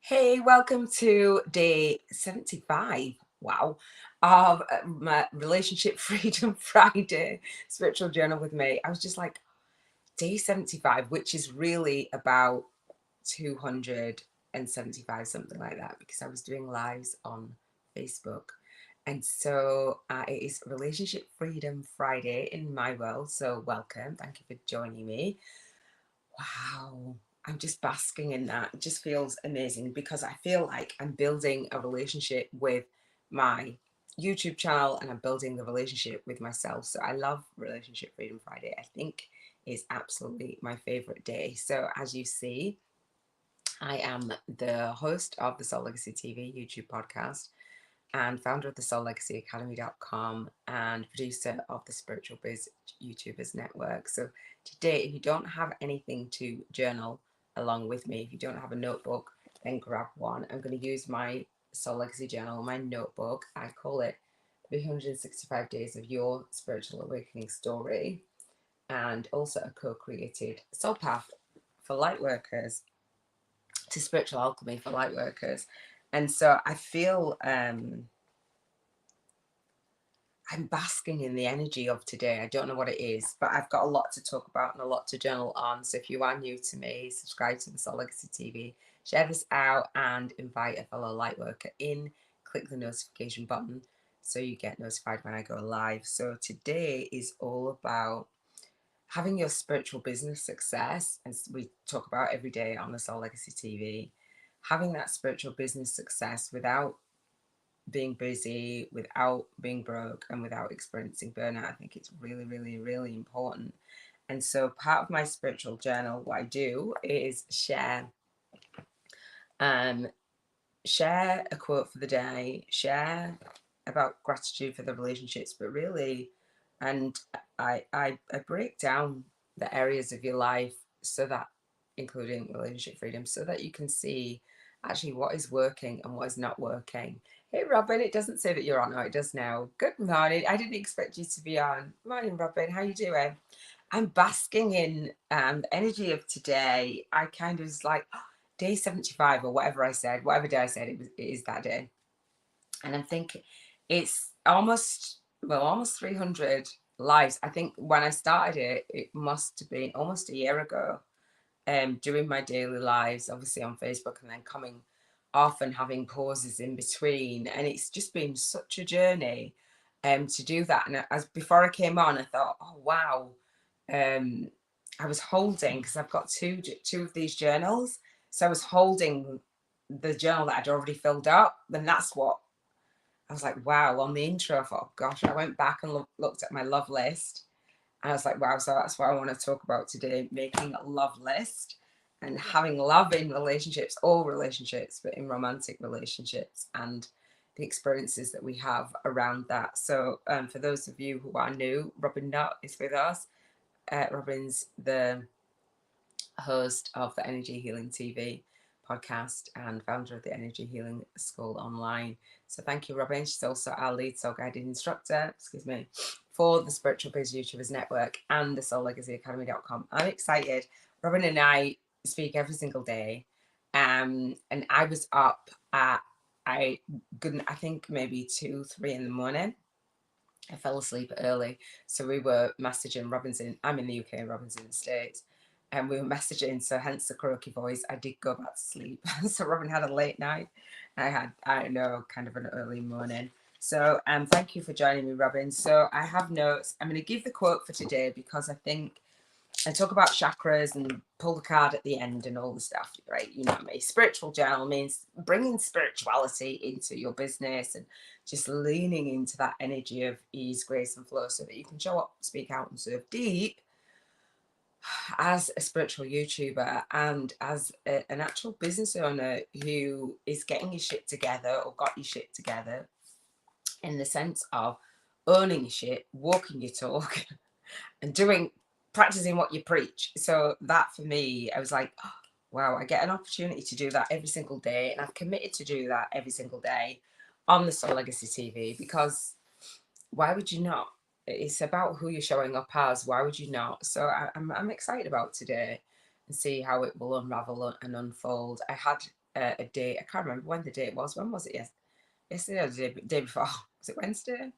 Hey, welcome to day 75. Wow. Of my Relationship Freedom Friday spiritual journal with me. I was just like, day 75, which is really about 275, something like that, because I was doing lives on Facebook. And so it is Relationship Freedom Friday in my world. So welcome. Thank you for joining me. Wow. I'm just basking in that. It just feels amazing because I feel like I'm building a relationship with my YouTube channel and I'm building the relationship with myself. So I love Relationship Freedom Friday. I think is absolutely my favorite day. So as you see, I am the host of the Soul Legacy TV YouTube podcast and founder of the SoulLegacyAcademy.com and producer of the Spiritual Biz YouTubers Network. So today, if you don't have anything to journal along with me, if you don't have a notebook, then grab one. I'm going to use my Soul Legacy journal, my notebook. I call it 365 Days of Your Spiritual Awakening Story, and also a co-created soul path for light workers, to spiritual alchemy for light workers. And so I feel I'm basking in the energy of today. I don't know what it is, but I've got a lot to talk about and a lot to journal on. So if you are new to me, subscribe to the Soul Legacy TV, share this out, and invite a fellow light worker in. Click the notification button so you get notified when I go live. So today is all about having your spiritual business success, as we talk about every day on the Soul Legacy TV. Having that spiritual business success without being busy, without being broke, and without experiencing burnout. I think it's really, really, really important. And so part of my spiritual journal, what I do is um share a quote for the day, share about gratitude for the relationships, but really, and I break down the areas of your life so that, including relationship freedom, so that you can see actually what is working and what is not working. Hey Robin, it doesn't say that you're on. Oh, it does now. Good morning. I didn't expect you to be on. Morning, Robin. How you doing? I'm basking in the energy of today. I kind of was like, day 75 or whatever I said, whatever day I said, it is that day. And I'm thinking it's almost 300 lives. I think when I started it, it must have been almost a year ago, doing my daily lives, obviously on Facebook, and then coming off and having pauses in between. And it's just been such a journey to do that. And as before I came on, I thought, oh wow, um, I was holding, because I've got two of these journals. So I was holding the journal that I'd already filled up. And that's what I was like, wow, on the intro, I thought, oh, gosh, I went back and looked at my love list. And I was like, wow, so that's what I want to talk about today, making a love list and having love in relationships, all relationships, but in romantic relationships, and the experiences that we have around that. So for those of you who are new, Robin Nutt is with us. Robin's the host of the Energy Healing TV podcast and founder of the Energy Healing School online. So thank you, Robin. She's also our lead soul guided instructor, for the Spiritual Biz YouTubers Network and the SoulLegacyAcademy.com. I'm excited. Robin and I speak every single day. And I was up at I think maybe 2, 3 in the morning. I fell asleep early, so we were messaging. I'm in the UK and Robin's in the States, and we were messaging. So hence the croaky voice. I did go back to sleep. So Robin had a late night. I had, I don't know, kind of an early morning. So thank you for joining me, Robin. So I have notes. I'm going to give the quote for today because I think I talk about chakras and pull the card at the end and all the stuff, right? You know me. Spiritual journal means bringing spirituality into your business and just leaning into that energy of ease, grace, and flow so that you can show up, speak out, and serve deep as a spiritual YouTuber and as an actual business owner who is getting your shit together or got your shit together, in the sense of owning your shit, walking your talk, and practicing what you preach. So that for me, I was like, oh, wow, I get an opportunity to do that every single day. And I've committed to do that every single day on the Soul Legacy TV, because why would you not? It's about who you're showing up as. Why would you not? So I'm excited about today and see how it will unravel and unfold. I had a date. I can't remember when the date was. When was it? Yesterday or the day before? Was it Wednesday?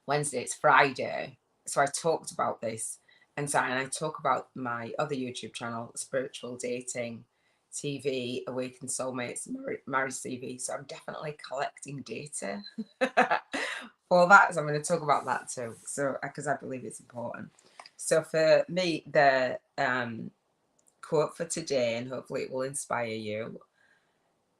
Wednesday, it's Friday. So I talked about this. And I talk about my other YouTube channel, Spiritual Dating TV, Awakened Soulmates, Marriage TV. So I'm definitely collecting data for that. So I'm going to talk about that too. So, because I believe it's important. So for me, the quote for today, and hopefully it will inspire you.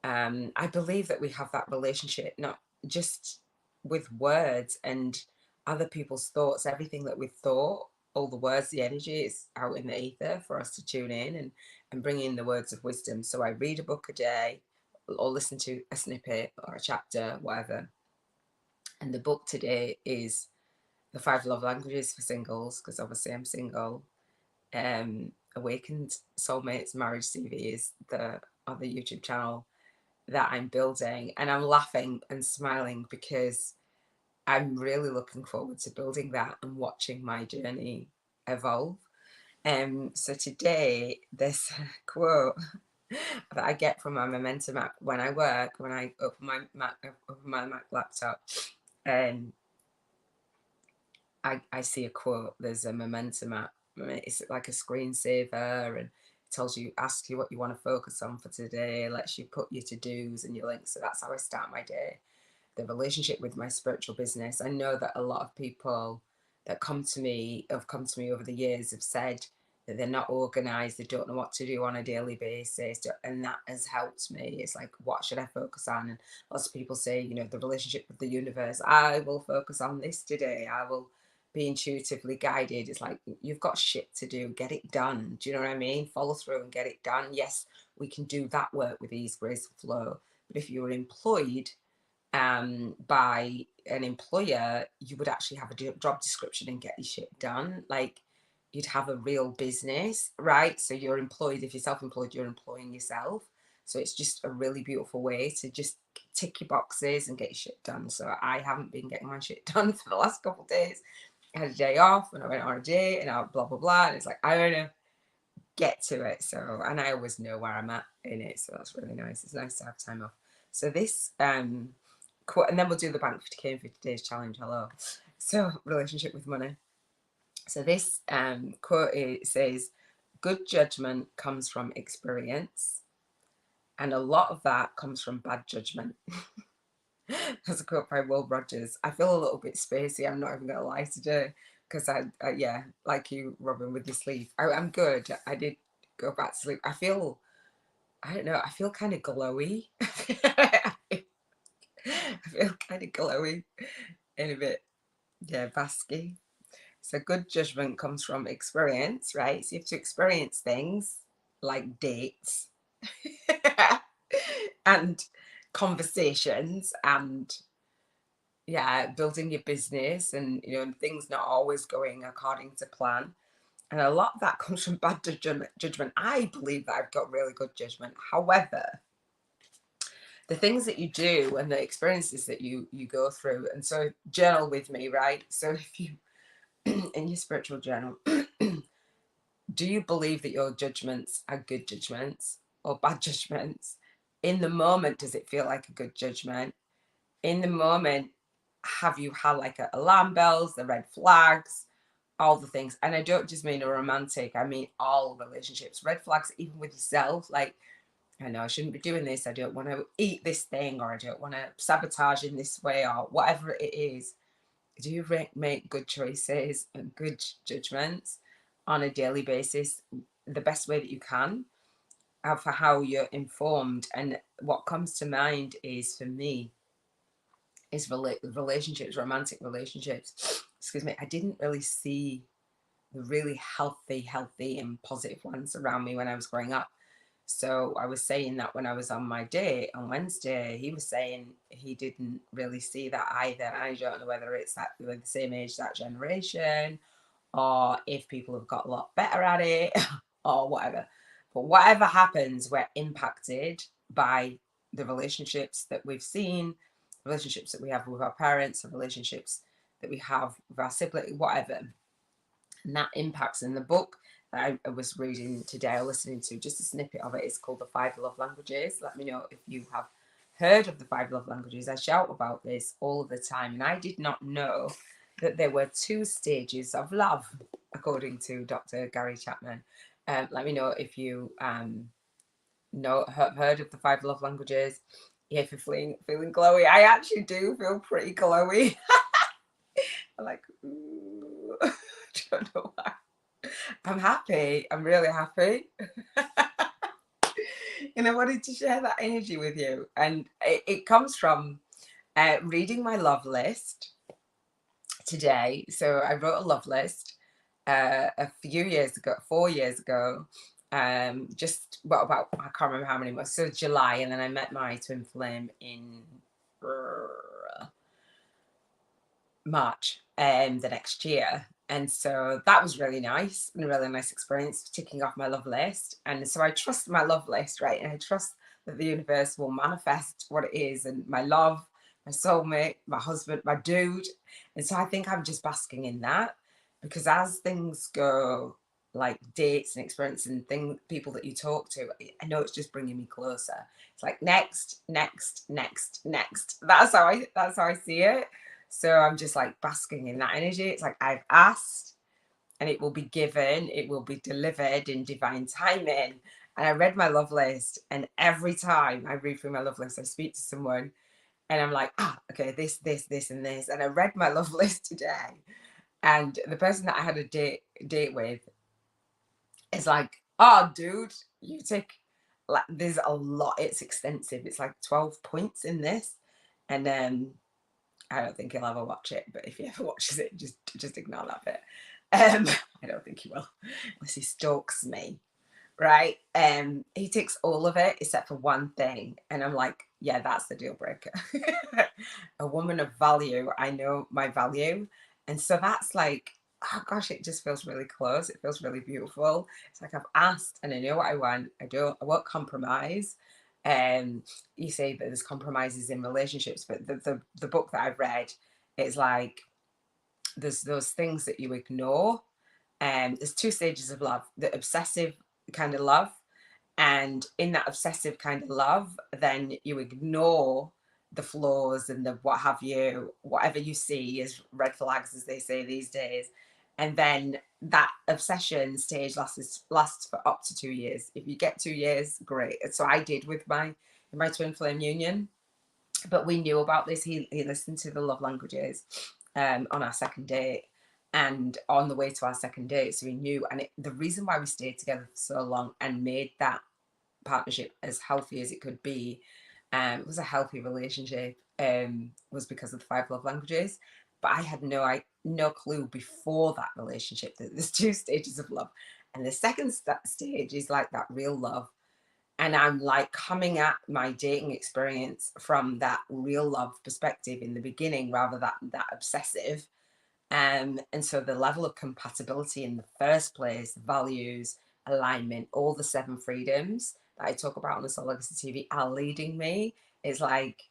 I believe that we have that relationship, not just with words and other people's thoughts, everything that we thought, all the words, the energy is out in the ether for us to tune in and bring in the words of wisdom. So I read a book a day or listen to a snippet or a chapter, whatever. And the book today is The 5 Love Languages for Singles, because obviously I'm single. Awakened Soulmates Marriage TV is the other YouTube channel that I'm building, and I'm laughing and smiling because I'm really looking forward to building that and watching my journey evolve. So today, this quote that I get from my momentum app when I work, when I open my Mac laptop, I see a quote. There's a momentum app. It's like a screensaver, and tells you, asks you what you want to focus on for today, lets you put your to-dos and your links. So that's how I start my day. The relationship with my spiritual business. I know that a lot of people that come to me over the years have said that they're not organized, they don't know what to do on a daily basis, and that has helped me. It's like, what should I focus on? And lots of people say, the relationship with the universe, I will focus on this today, I will be intuitively guided. It's like, you've got shit to do, get it done. Do you know what I mean? Follow through and get it done. Yes, we can do that work with ease, grace, and flow, but if you're employed by an employer, you would actually have a job description and get your shit done. Like, you'd have a real business, right? So you're employed. If you're self-employed, you're employing yourself. So it's just a really beautiful way to just tick your boxes and get your shit done. So I haven't been getting my shit done for the last couple of days. I had a day off and I went on a date and I blah blah blah, and it's like, I don't know, get to it. So, and I always know where I'm at in it, so that's really nice. It's nice to have time off. So this quote, and then we'll do the bank 50k in 50 days challenge. Hello. So, relationship with money. So this quote, it says, good judgment comes from experience, and a lot of that comes from bad judgment. That's a quote by Will Rogers. I feel a little bit spacey, I'm not even gonna lie today, because I yeah, like you, Robin, with your sleep, I'm good. I did go back to sleep. I don't know, I feel kind of glowy. I feel kind of glowy and a bit, yeah, basky. So good judgment comes from experience, right? So you have to experience things like dates and conversations and, yeah, building your business, and things not always going according to plan. And a lot of that comes from bad judgment. I believe that I've got really good judgment. However, the things that you do and the experiences that you go through, and so journal with me, right? So if you in your spiritual journal, do you believe that your judgments are good judgments or bad judgments? In the moment, does it feel like a good judgment? In the moment, have you had like alarm bells, the red flags, all the things? And I don't just mean a romantic, I mean all relationships. Red flags, even with yourself, like, I know I shouldn't be doing this, I don't want to eat this thing, or I don't want to sabotage in this way, or whatever it is. Do you make good choices and good judgments on a daily basis, the best way that you can, for how you're informed? And what comes to mind is, for me, is relationships, romantic relationships. Excuse me. I didn't really see the really healthy and positive ones around me when I was growing up. So I was saying that when I was on my date on Wednesday, he was saying he didn't really see that either. I don't know whether it's that we're the same age, that generation, or if people have got a lot better at it or whatever. But whatever happens, we're impacted by the relationships that we've seen, relationships that we have with our parents, the relationships that we have with our siblings, whatever. And that impacts. In the book, that I was reading today or listening to, just a snippet of it. It's called The 5 Love Languages. Let me know if you have heard of the 5 love languages. I shout about this all the time, and I did not know that there were 2 stages of love, according to Dr. Gary Chapman. Let me know if you have heard of the 5 love languages. Yeah, if you're feeling glowy. I actually do feel pretty glowy. I'm like, ooh. I don't know why. I'm happy. I'm really happy. And I wanted to share that energy with you. And it comes from reading my love list today. So I wrote a love list a few years ago, 4 years ago. Just about, I can't remember how many months. So July, and then I met my twin flame in March the next year. And so that was really nice and a really nice experience, ticking off my love list. And so I trust my love list, right? And I trust that the universe will manifest what it is, and my love, my soulmate, my husband, my dude. And so I think I'm just basking in that, because as things go, like dates and experience and people that you talk to, I know it's just bringing me closer. It's like next, next, next, next. That's how I see it. So I'm just like basking in that energy. It's like I've asked and it will be given, it will be delivered in divine timing. And I read my love list, and every time I read through my love list, I speak to someone and I'm like, okay, this, and this. And I read my love list today, and the person that I had a date with is like, oh, dude, you take, like, there's a lot. It's extensive. It's like 12 points in this. And I don't think he'll ever watch it, but if he ever watches it, just ignore that bit. I don't think he will, unless he stalks me, right? He ticks all of it except for one thing, and I'm like, yeah, that's the deal breaker. A woman of value. I know my value, and so that's like, oh gosh, it just feels really close. It feels really beautiful. It's like I've asked, and I know what I want. I won't compromise. You say that there's compromises in relationships, but the book that I've read is like, there's those things that you ignore. There's 2 stages of love: the obsessive kind of love, and in that obsessive kind of love, then you ignore the flaws and the what have you, whatever you see as red flags, as they say these days. And then that obsession stage lasts for up to 2 years. If you get 2 years, great. So I did with my twin flame union, but we knew about this. He listened to the love languages on our second date, and on the way to our second date, so we knew. And the reason why we stayed together for so long and made that partnership as healthy as it could be, it was a healthy relationship, was because of the 5 love languages. But I had no clue before that relationship that there's 2 stages of love, and the second stage is like that real love. And I'm like coming at my dating experience from that real love perspective in the beginning, rather than that obsessive. And so the level of compatibility in the first place, values, alignment, all the 7 freedoms that I talk about on the Soul Legacy TV are leading me. It's like,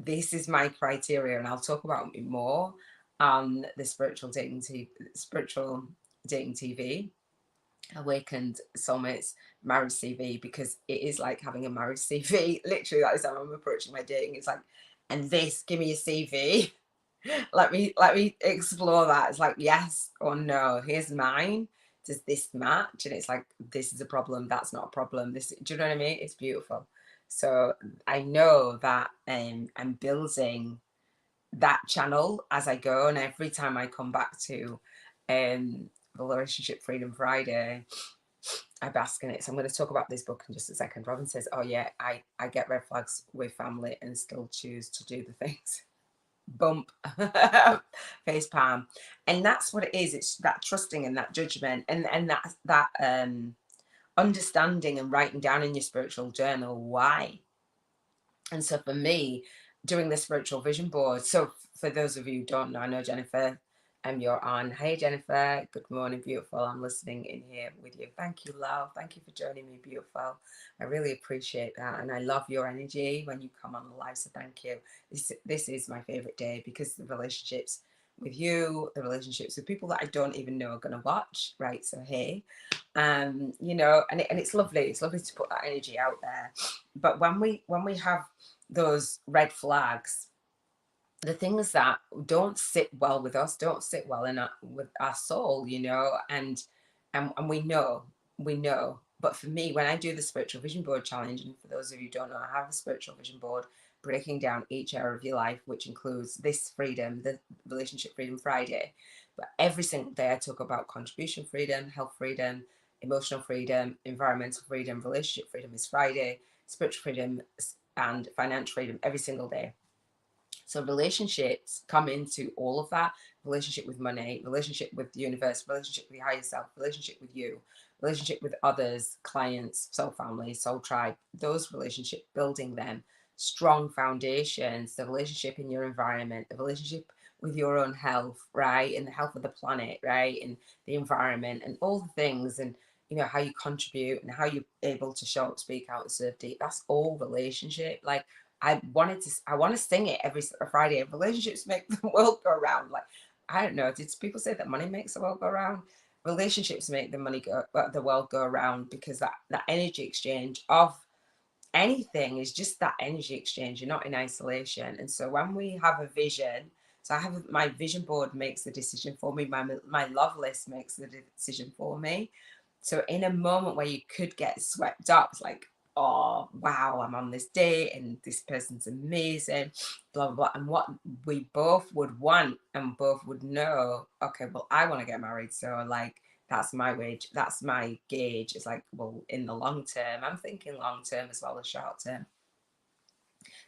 this is my criteria, and I'll talk about it more on the spiritual dating TV, Awakened Soulmates Marriage CV, because it is like having a marriage CV. Literally, that is how I'm approaching my dating. It's like, and this, give me a CV. let me explore that. It's like, yes or no. Here's mine. Does this match? And it's like, this is a problem. That's not a problem. This, do you know what I mean? It's beautiful. So I know that I'm building that channel as I go, and every time I come back to the Relationship Freedom Friday, I bask in it. So I'm going to talk about this book in just a second. Robin says, oh yeah, I get red flags with family and still choose to do the things. Bump. Face palm. And that's what it is. It's that trusting and that judgment, and that understanding and writing down in your spiritual journal why. And so for me, doing the spiritual vision board. So for those of you who don't know, I know Jennifer, you're on. Hey Jennifer, good morning, beautiful. I'm listening in here with you. Thank you, love. Thank you for joining me, beautiful. I really appreciate that, and I love your energy when you come on the live. So thank you. This is my favorite day, because the relationships with you, the relationships with people that I don't even know are going to watch, right? So hey, you know, and it's lovely. It's lovely to put that energy out there. But when we have those red flags, the things that don't sit well with us, don't sit well in with our soul, you know, and we know. But for me, when I do the spiritual vision board challenge, and for those of you who don't know, I have a spiritual vision board breaking down each area of your life, which includes this freedom, the relationship freedom Friday. But every single day I talk about contribution freedom, health freedom, emotional freedom, environmental freedom, relationship freedom is Friday, spiritual freedom and financial freedom every single day. So relationships come into all of that: relationship with money, relationship with the universe, relationship with your higher self, relationship with you, relationship with others, clients, soul family, soul tribe, those relationship building them, strong foundations, the relationship in your environment, the relationship with your own health, right? And the health of the planet, right? And the environment and all the things, and you know, how you contribute and how you're able to show up, speak out, and serve deep. That's all relationship. Like I want to sing it every Friday. Relationships make the world go around. Like, I don't know. Did people say that money makes the world go around? Relationships make the world go around, because that energy exchange of anything is just that energy exchange. You're not in isolation. And so when we have a vision, so I have my vision board makes the decision for me. My love list makes the decision for me. So in a moment where you could get swept up, it's like, oh wow, I'm on this date and this person's amazing, blah blah blah. And what we both would want and both would know, okay, well, I want to get married. So like that's my wage, that's my gauge. It's like, well, in the long term, I'm thinking long term as well as short term.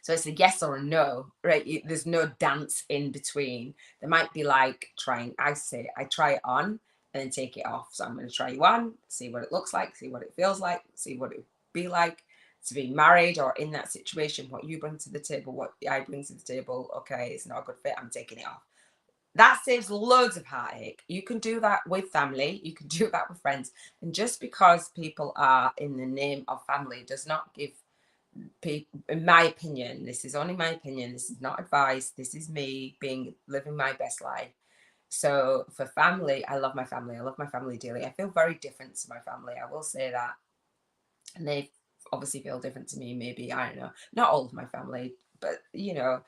So it's a yes or a no, right? There's no dance in between. There might be like trying, I say, I try it on and then take it off. So I'm going to try you on, see what it looks like, see what it feels like, see what it would be like to be married or in that situation, what you bring to the table, what I bring to the table. Okay, it's not a good fit, I'm taking it off. That saves loads of heartache. You can do that with family, you can do that with friends. And just because people are in the name of family does not give people, in my opinion, this is only my opinion, this is not advice, this is me being living my best life. So for family, I love my family, I love my family dearly. I feel very different to my family, I will say that. And they obviously feel different to me, maybe, I don't know, not all of my family, but you know.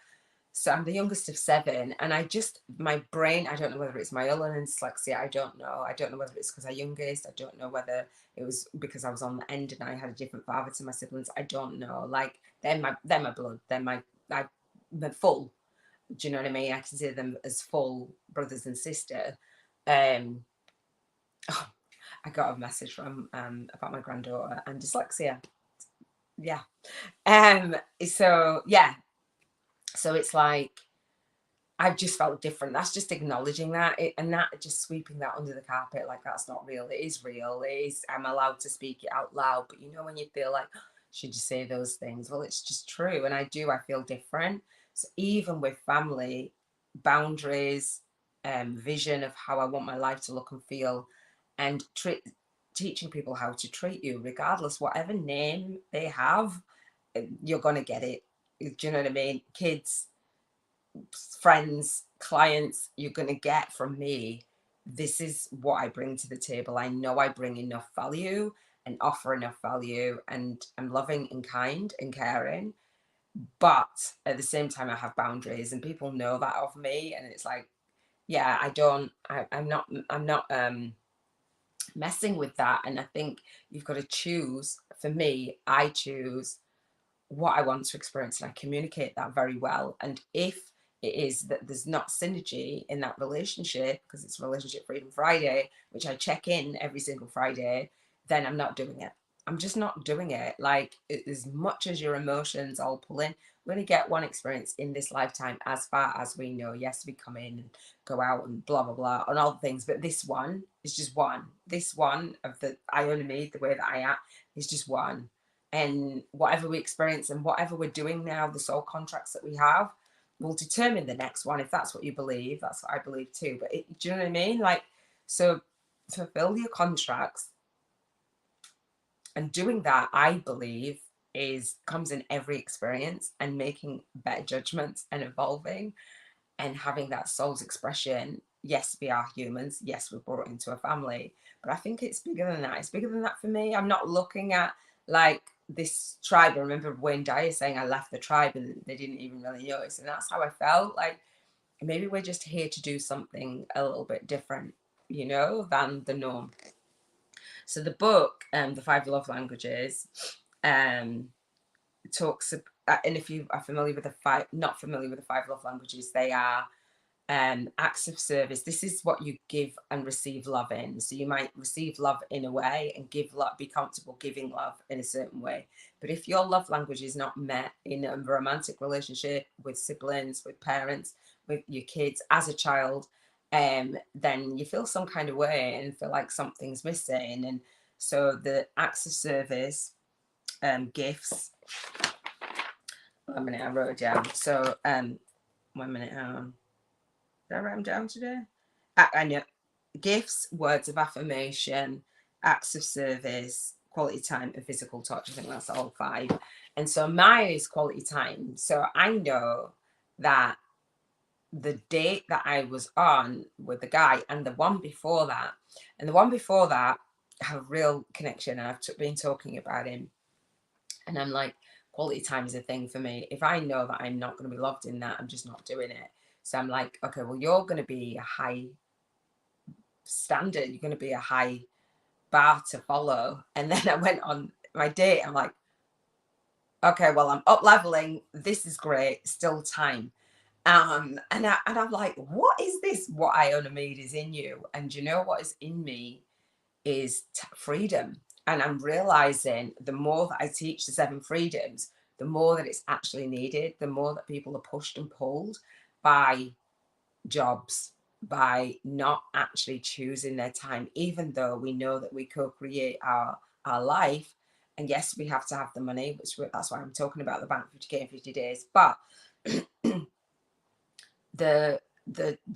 So I'm the youngest of 7, and I just, my brain, I don't know whether it's myelin and dyslexia, I don't know. I don't know whether it's because I'm youngest, I don't know whether it was because I was on the end and I had a different father to my siblings, I don't know. Like, they're my blood, they're full. Do you know what I mean? I consider them as full brothers and sister. Um, oh, I got a message from about my granddaughter and dyslexia. Yeah. So yeah. So it's like, I've just felt different. That's just acknowledging that, and that just sweeping that under the carpet, like that's not real. It is real. It is. I'm allowed to speak it out loud. But you know, when you feel like, "Oh, should you say those things?" Well, it's just true, and I do. I feel different. So even with family, boundaries, vision of how I want my life to look and feel, and teaching people how to treat you, regardless whatever name they have, you're gonna get it. Do you know what I mean? Kids, friends, clients, you're going to get from me. This is what I bring to the table. I know I bring enough value and offer enough value, and I'm loving and kind and caring. But at the same time, I have boundaries, and people know that of me. And it's like, yeah, I'm not messing with that. And I think you've got to choose. For me, I choose what I want to experience, and I communicate that very well. And if it is that there's not synergy in that relationship, because it's Relationship Freedom Friday, which I check in every single Friday, then I'm not doing it. I'm just not doing it. Like, as much as your emotions all pull in, we only get one experience in this lifetime, as far as we know. Yes, we come in and go out and blah blah blah and all the things, but this one is just one. This one of the Iona me, the way that I am, is just one. And whatever we experience and whatever we're doing now, the soul contracts that we have will determine the next one. If that's what you believe, that's what I believe too. But do you know what I mean? Like, so fulfill your contracts, and doing that, I believe, is comes in every experience, and making better judgments and evolving. and having that soul's expression. Yes, we are humans. Yes, we're brought into a family, but I think it's bigger than that. It's bigger than that for me. I'm not looking at like this tribe. I remember Wayne Dyer saying I left the tribe and they didn't even really notice, and that's how I felt. Like maybe we're just here to do something a little bit different, you know, than the norm. So the book, The Five Love Languages, talks, and if you are familiar with the five, not familiar with the five love languages, they are acts of service. This is what you give and receive love in. So you might receive love in a way and give love, be comfortable giving love in a certain way. But if your love language is not met in a romantic relationship with siblings, with parents, with your kids as a child, then you feel some kind of way and feel like something's missing. And so the acts of service, gifts. 1 minute, I wrote it down. So 1 minute, did I write them down today? I know. Gifts, words of affirmation, acts of service, quality time, and physical touch. I think that's all 5. And so mine is quality time. So I know that the date that I was on with the guy and the one before that, I have a real connection, and I've been talking about him. And I'm like, quality time is a thing for me. If I know that I'm not going to be loved in that, I'm just not doing it. So I'm like, okay, well, you're going to be a high standard. You're going to be a high bar to follow. And then I went on my date. I'm like, okay, well, I'm up leveling. This is great. Still time. And I'm like, what is this? What Iona made is in you. And you know what is in me is freedom. And I'm realizing the more that I teach the 7 freedoms, the more that it's actually needed, the more that people are pushed and pulled by jobs, by not actually choosing their time, even though we know that we co-create our life. And yes, we have to have the money, which that's why I'm talking about the bank 50k in 50 days. But the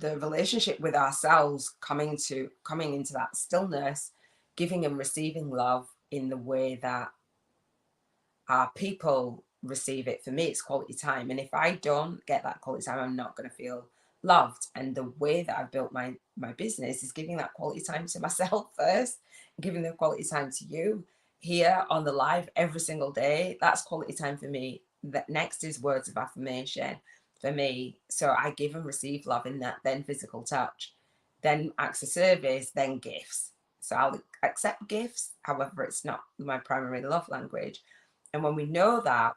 relationship with ourselves, coming into that stillness, giving and receiving love in the way that our people receive it. For me, it's quality time. And if I don't get that quality time, I'm not going to feel loved. And the way that I've built my business is giving that quality time to myself first, giving the quality time to you here on the live every single day. That's quality time for me. That next is words of affirmation for me. So I give and receive love in that, then physical touch, then acts of service, then gifts. So I'll accept gifts, however, it's not my primary love language. And when we know that,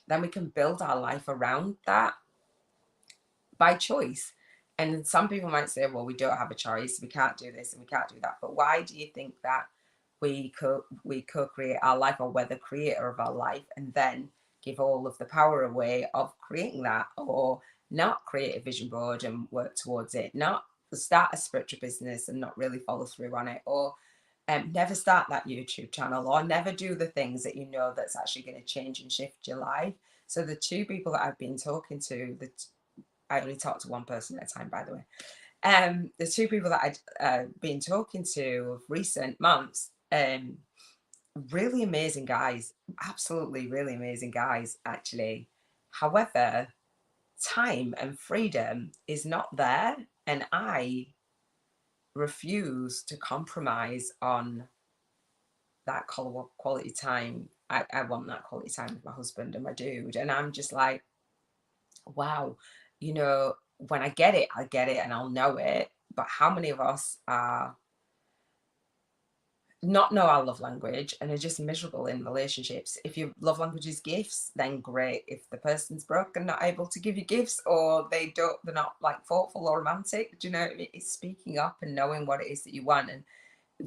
then we can build our life around that by choice. And some people might say, well, we don't have a choice. We can't do this and we can't do that. But why do you think that we co-create our life, or we're the creator of our life, and then give all of the power away of creating that, or not create a vision board and work towards it, not start a spiritual business and not really follow through on it, or never start that YouTube channel, or never do the things that you know that's actually going to change and shift your life. So the 2 people that I've been talking to, I only talk to one person at a time, by the way. The 2 people that I'd been talking to of recent months, really amazing guys, absolutely really amazing guys, actually. However, time and freedom is not there, and I refuse to compromise on that quality time. I want that quality time with my husband and my dude. And I'm just like, wow, you know, when I get it, and I'll know it. But how many of us are not know our love language and are just miserable in relationships? If your love language is gifts, then great. If the person's broke and not able to give you gifts, or they're not like thoughtful or romantic, do you know what I mean? It's speaking up and knowing what it is that you want, and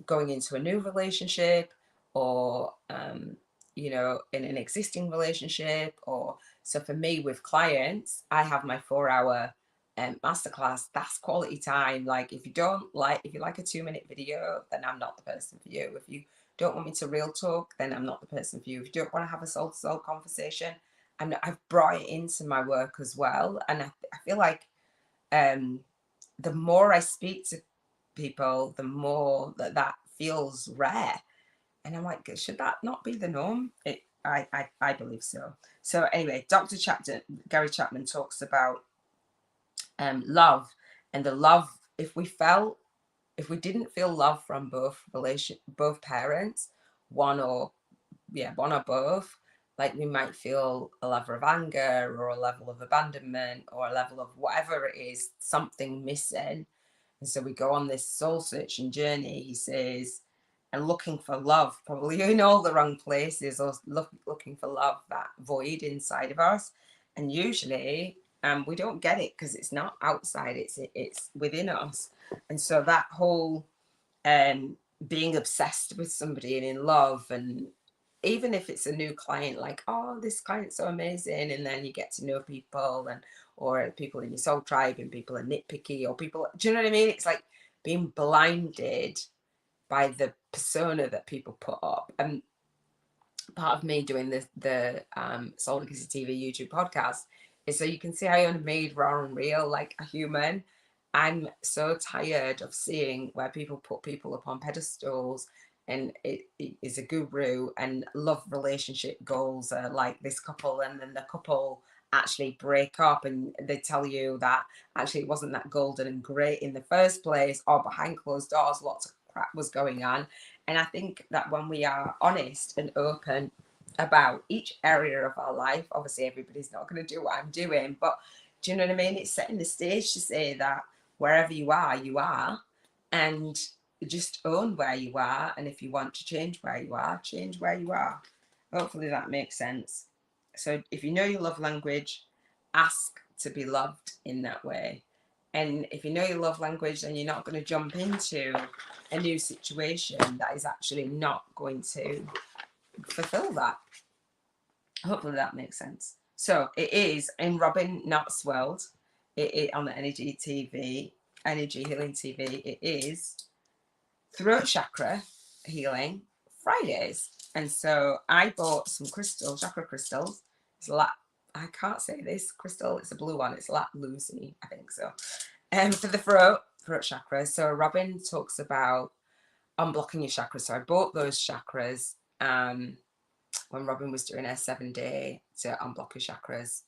going into a new relationship, or you know, in an existing relationship. Or so for me with clients, I have my 4-hour masterclass. That's quality time. Like if you like a 2-minute video, then I'm not the person for you. If you don't want me to real talk, then I'm not the person for you. If you don't want to have a soul to soul conversation, I've brought it into my work as well. And I feel like the more I speak to people, the more that feels rare. And I'm like, should that not be the norm? I believe so. So anyway, Gary Chapman talks about love. And the love, if we didn't feel love from both parents, one or both, like we might feel a level of anger or a level of abandonment or a level of whatever it is, something missing. And so we go on this soul searching journey, he says, and looking for love, probably in all the wrong places, or looking for love, that void inside of us. And usually we don't get it because it's not outside, it's within us. And so that whole being obsessed with somebody and in love, and even if it's a new client, like, oh, this client's so amazing, and then you get to know people, and or people in your soul tribe, and people are nitpicky, or people, do you know what I mean? It's like being blinded by the persona that people put up. And part of me doing the SoulLegacyTV YouTube podcast is so you can see Iona made raw and real, like a human. I'm so tired of seeing where people put people up on pedestals, and it is a guru, and love relationship goals are like this couple, and then the couple actually break up, and they tell you that actually it wasn't that golden and great in the first place, or behind closed doors lots of crap was going on. And I think that when we are honest and open about each area of our life, obviously everybody's not going to do what I'm doing, but do you know what I mean? It's setting the stage to say that wherever you are, and just own where you are. And if you want to change where you are, change where you are. Hopefully that makes sense. So if you know your love language, ask to be loved in that way. And if you know your love language, then you're not going to jump into a new situation that is actually not going to fulfill that. Hopefully that makes sense. So it is in Robin Knott's world. It on the Energy TV, Energy Healing TV. It is throat chakra healing Fridays. And so I bought some chakra crystals. It's a lot. I can't say this crystal. It's a blue one. It's a lot Lucy, I think so. For the throat chakra. So Robin talks about unblocking your chakras. So I bought those chakras when Robin was doing her 7-day to unblock your chakras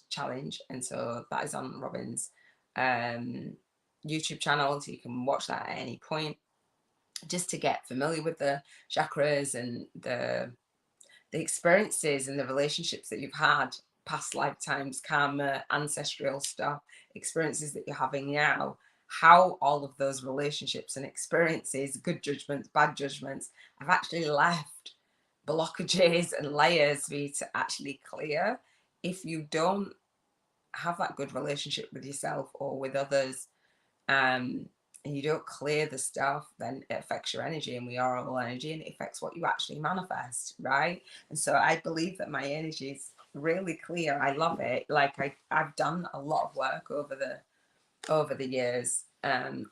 challenge. And so that is on Robin's YouTube channel. So you can watch that at any point, just to get familiar with the chakras and the experiences and the relationships that you've had, past lifetimes, karma, ancestral stuff, experiences that you're having now, how all of those relationships and experiences, good judgments, bad judgments, have actually left blockages and layers for you to actually clear. If you don't have that good relationship with yourself or with others, and you don't clear the stuff, then it affects your energy, and we are all energy, and it affects what you actually manifest, right? And so I believe that my energy is really clear. I love it. Like I've done a lot of work over the years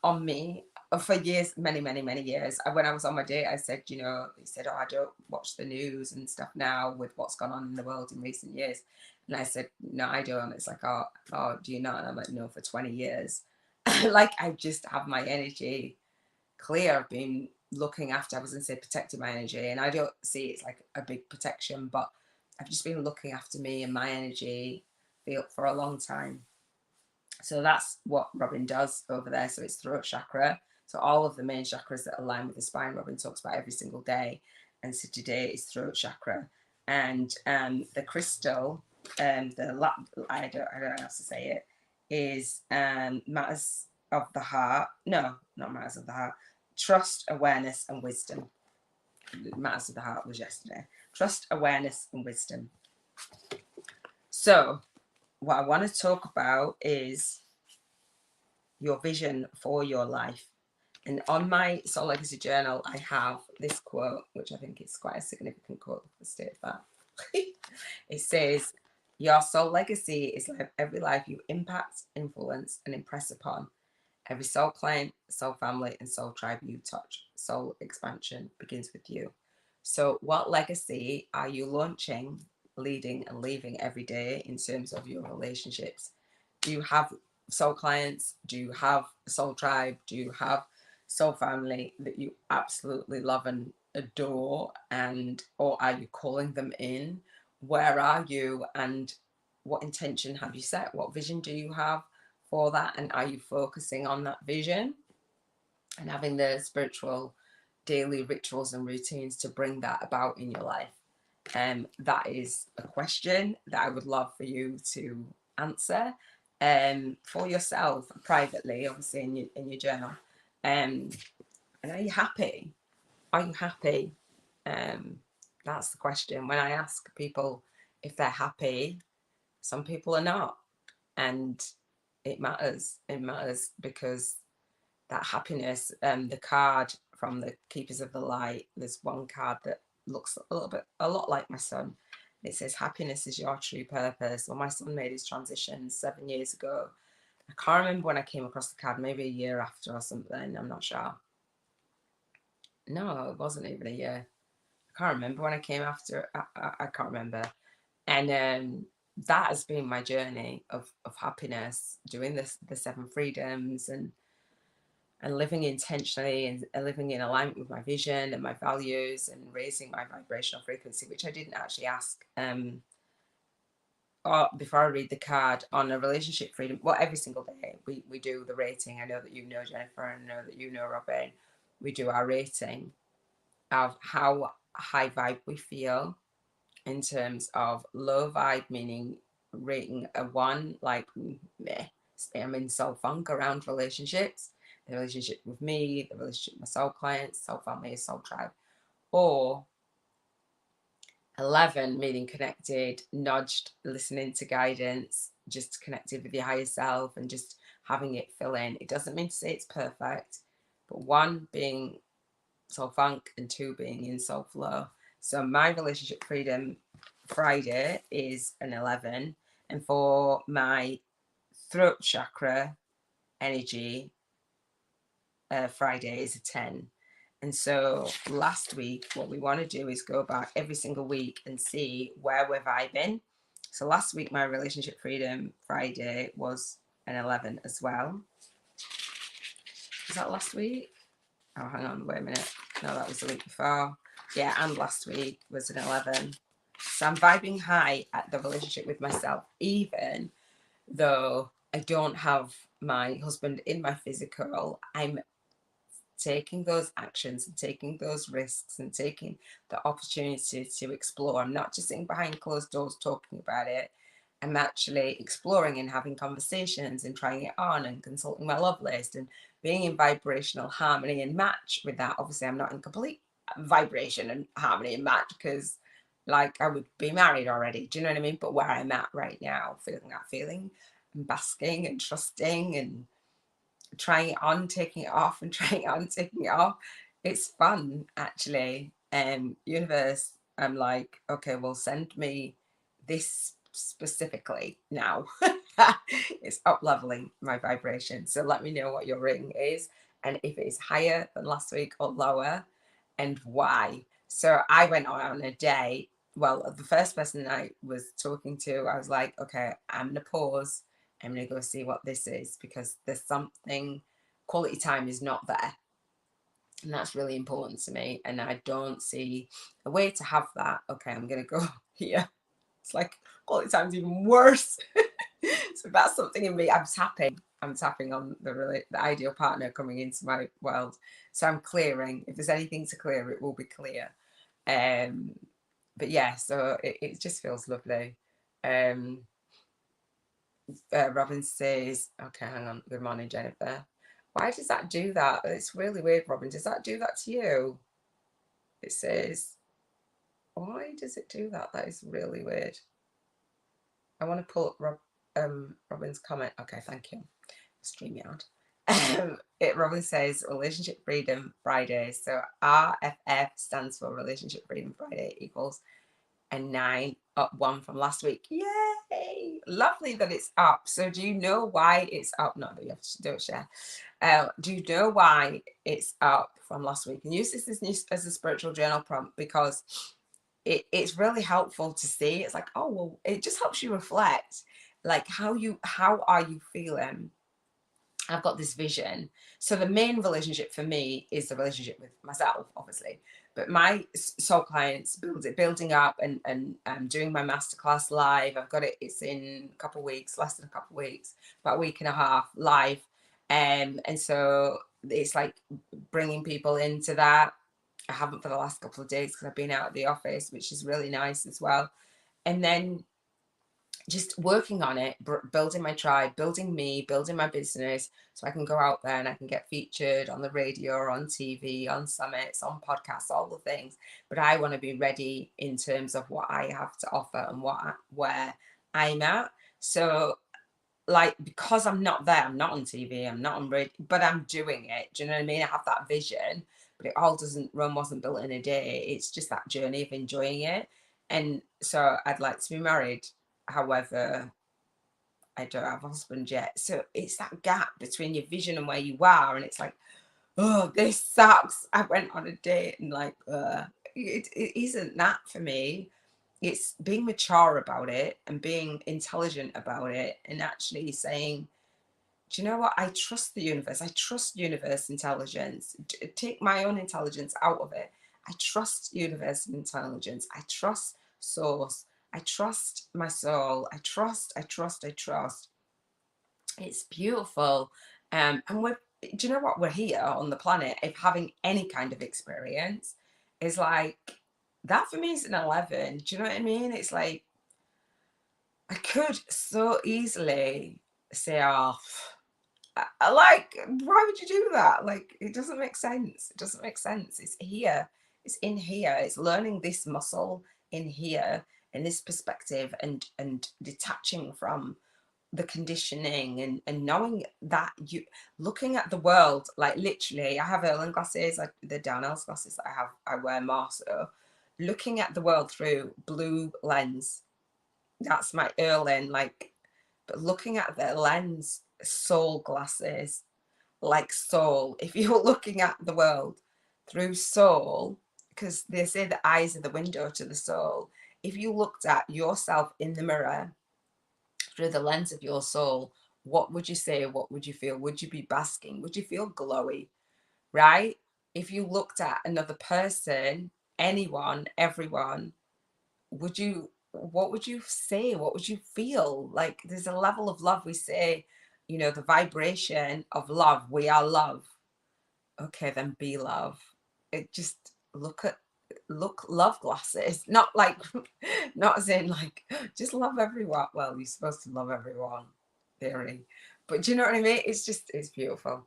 on me for years, many years. When I was on my date, I said, he said, oh, I don't watch the news and stuff now with what's gone on in the world in recent years. And I said, no, I don't. It's like, oh, do you not? And I'm like, no, for 20 years. Like I just have my energy clear. I've been looking after, I was going to say protecting my energy, and I don't see it's like a big protection, but I've just been looking after me and my energy for a long time. So that's what Robin does over there. So it's throat chakra. So all of the main chakras that align with the spine, Robin talks about every single day. And so today is throat chakra. And the crystal, I don't know how to say it, is matters of the heart. No, not matters of the heart. Trust, awareness, and wisdom. Matters of the heart was yesterday. Trust, awareness, and wisdom. So what I want to talk about is your vision for your life. And on my Soul Legacy journal, I have this quote, which I think is quite a significant quote for the state of that. It says, your soul legacy is like every life you impact, influence, and impress upon. Every soul client, soul family, and soul tribe you touch. Soul expansion begins with you. So what legacy are you launching, leading, and leaving every day in terms of your relationships? Do you have soul clients? Do you have a soul tribe? Do you have soul family that you absolutely love and adore? And or are you calling them in? Where are you, and what intention have you set? What vision do you have for that, and are you focusing on that vision and having the spiritual daily rituals and routines to bring that about in your life? That is a question that I would love for you to answer for yourself privately, obviously in your journal. And are you happy? Are you happy? That's the question. When I ask people if they're happy, some people are not, and it matters. It matters because that happiness. The card from the Keepers of the Light. There's one card that looks a lot like my son. It says, "Happiness is your true purpose." Well, my son made his transition 7 years ago. I can't remember when I came across the card. Maybe a year after or something. I'm not sure. No, it wasn't even a year. I can't remember when I came after. I can't remember. And that has been my journey of happiness, doing the 7 freedoms and living intentionally and living in alignment with my vision and my values and raising my vibrational frequency, which I didn't actually ask before I read the card on a relationship freedom. Well, every single day we do the rating. I know that you know, Jennifer, and I know that you know, Robin. We do our rating of how high vibe we feel in terms of low vibe, meaning rating a 1, like meh. I'm in soul funk around relationships, the relationship with me, the relationship with my soul clients, soul family, soul tribe. Or 11, meaning connected, nudged, listening to guidance, just connected with your higher self and just having it fill in. It doesn't mean to say it's perfect, but 1 being soul funk and 2 being in soul flow. So my relationship freedom Friday is an 11, and for my throat chakra energy Friday is a 10. And so last week, what we want to do is go back every single week and see where we're vibing. So last week, my relationship freedom Friday was an 11 as well. Is that last week? Oh, hang on, wait a minute. No, that was the week before. Yeah, and last week was an 11. So I'm vibing high at the relationship with myself, even though I don't have my husband in my physical. I'm taking those actions and taking those risks and taking the opportunity to explore. I'm not just sitting behind closed doors talking about it. I'm actually exploring and having conversations and trying it on and consulting my love list and being in vibrational harmony and match with that. Obviously, I'm not in complete vibration and harmony and match because, like, I would be married already. Do you know what I mean? But where I'm at right now, feeling that feeling and basking and trusting and trying it on, taking it off, and trying it on, taking it off. It's fun, actually. Universe, I'm like, okay, well, send me this specifically now. It's up leveling my vibration. So let me know what your rating is and if it is higher than last week or lower and why. So I went on a day. Well, the first person I was talking to, I was like, okay, I'm going to pause. I'm going to go see what this is because there's something, quality time is not there. And that's really important to me. And I don't see a way to have that. Okay, I'm going to go here. It's like quality time's even worse. So that's something in me. I'm tapping on the ideal partner coming into my world. So I'm clearing. If there's anything to clear, it will be clear. But yeah, so it just feels lovely. Robin says, okay, hang on. Good morning, Jennifer. Why does that do that? It's really weird, Robin. Does that do that to you? It says, why does it do that? That is really weird. I want to pull up Robin's comment. Okay, thank you. StreamYard. Robin says Relationship Freedom Friday. So RFF stands for Relationship Freedom Friday equals a 9, up 1 from last week. Yay! Lovely that it's up. So do you know why it's up? Not that you have to don't share. Do you know why it's up from last week? And use this as a spiritual journal prompt because it's really helpful to see. It's like, oh, well, it just helps you reflect. Like how are you feeling? I've got this vision. So the main relationship for me is the relationship with myself, obviously. But my soul clients building up, and doing my masterclass live. I've got it. It's in a couple of weeks, less than a couple of weeks, about a week and a half live. And so it's like bringing people into that. I haven't for the last couple of days because I've been out of the office, which is really nice as well. And then just working on it, building my tribe, building me, building my business, so I can go out there and I can get featured on the radio or on TV, on summits, on podcasts, all the things. But I want to be ready in terms of what I have to offer and where I'm at. So, like, because I'm not there, I'm not on TV, I'm not on radio, but I'm doing it. Do you know what I mean? I have that vision, but it all wasn't built in a day. It's just that journey of enjoying it. And so I'd like to be married. However, I don't have a husband yet. So it's that gap between your vision and where you are. And it's like, oh, this sucks. I went on a date and like, it isn't that for me. It's being mature about it and being intelligent about it and actually saying, do you know what? I trust the universe. I trust universe intelligence. Take my own intelligence out of it. I trust universe intelligence. I trust source. I trust my soul. I trust. It's beautiful. And do you know what? We're here on the planet. If having any kind of experience is like, that for me is an 11. Do you know what I mean? It's like, I could so easily say, oh, like, why would you do that? Like, it doesn't make sense. It doesn't make sense. It's here. It's in here. It's learning this muscle in here, in this perspective, and detaching from the conditioning and knowing that you looking at the world, like literally, I have Erlen glasses, the Darnell's glasses that I wear more so, looking at the world through blue lens. That's my Erlen, like, but looking at the lens, soul glasses, like soul. If you're looking at the world through soul, because they say the eyes are the window to the soul. If you looked at yourself in the mirror through the lens of your soul, what would you say? What would you feel? Would you be basking? Would you feel glowy? Right? If you looked at another person, anyone, everyone, what would you say? What would you feel? Like, there's a level of love. We say, the vibration of love. We are love. Okay, then be love. It just love glasses, not like not as in like just love everyone. Well, you're supposed to love everyone, theory, but do you know what I mean? It's beautiful.